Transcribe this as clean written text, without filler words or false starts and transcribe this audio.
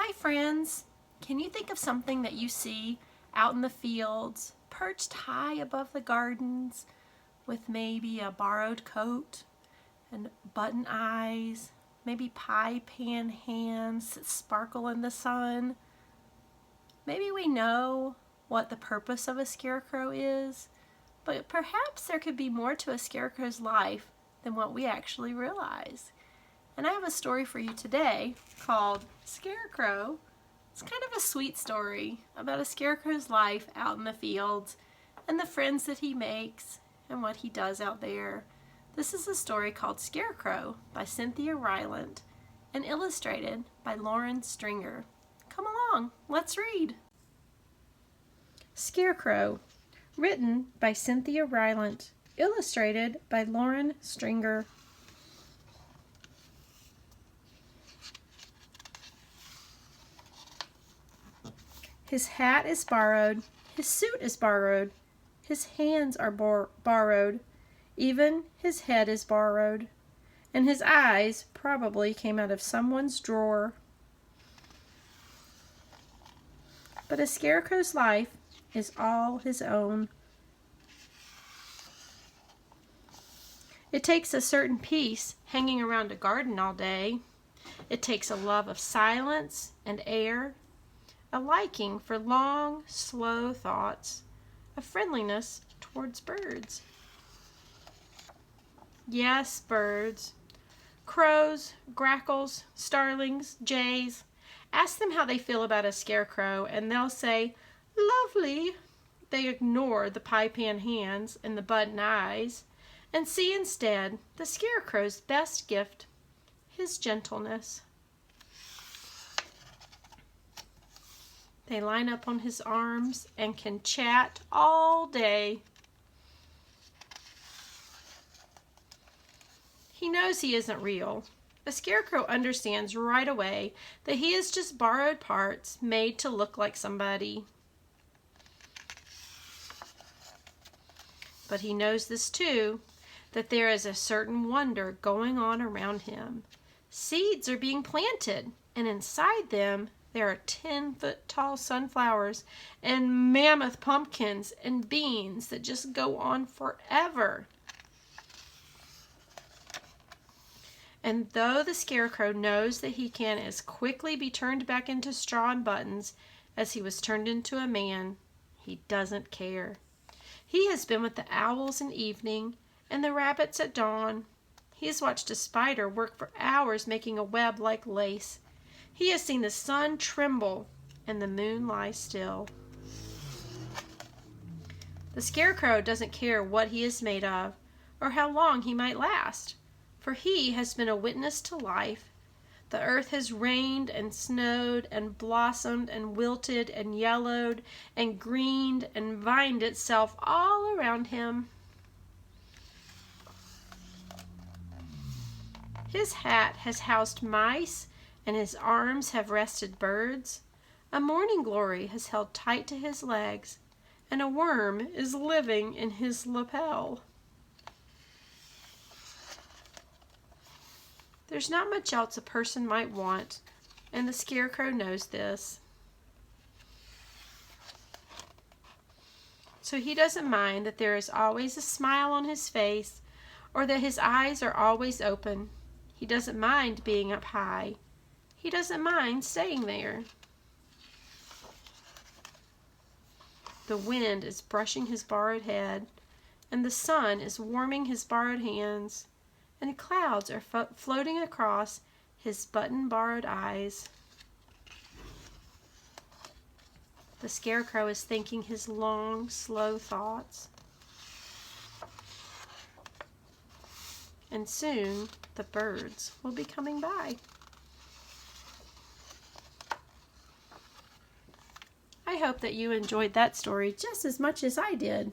Hi friends! Can you think of something that you see out in the fields, perched high above the gardens, with maybe a borrowed coat and button eyes, maybe pie pan hands that sparkle in the sun? Maybe we know what the purpose of a scarecrow is, but perhaps there could be more to a scarecrow's life than what we actually realize. And I have a story for you today called Scarecrow. It's kind of a sweet story about a scarecrow's life out in the fields and the friends that he makes and what he does out there. This is a story called Scarecrow by Cynthia Rylant and illustrated by Lauren Stringer. Come along, let's read. Scarecrow, written by Cynthia Rylant, illustrated by Lauren Stringer. His hat is borrowed, his suit is borrowed, his hands are borrowed, even his head is borrowed, and his eyes probably came out of someone's drawer. But a scarecrow's life is all his own. It takes a certain peace hanging around a garden all day. It takes a love of silence and air, a liking for long, slow thoughts, a friendliness towards birds. Yes, birds. Crows, grackles, starlings, jays. Ask them how they feel about a scarecrow, and they'll say, "Lovely." They ignore the pie pan hands and the button eyes, and see instead the scarecrow's best gift, his gentleness. They line up on his arms and can chat all day. He knows he isn't real. A scarecrow understands right away that he is just borrowed parts made to look like somebody. But he knows this too, that there is a certain wonder going on around him. Seeds are being planted, and inside them there are 10-foot-tall sunflowers and mammoth pumpkins and beans that just go on forever. And though the scarecrow knows that he can as quickly be turned back into straw and buttons as he was turned into a man, he doesn't care. He has been with the owls in evening and the rabbits at dawn. He has watched a spider work for hours making a web like lace. He has seen the sun tremble and the moon lie still. The scarecrow doesn't care what he is made of or how long he might last, for he has been a witness to life. The earth has rained and snowed and blossomed and wilted and yellowed and greened and vined itself all around him. His hat has housed mice, and his arms have rested birds. A morning glory has held tight to his legs, and a worm is living in his lapel. There's not much else a person might want, and the scarecrow knows this. So he doesn't mind that there is always a smile on his face, or that his eyes are always open. He doesn't mind being up high. He doesn't mind staying there. The wind is brushing his borrowed head, and the sun is warming his borrowed hands, and clouds are floating across his button-borrowed eyes. The scarecrow is thinking his long, slow thoughts. And soon the birds will be coming by. I hope that you enjoyed that story just as much as I did.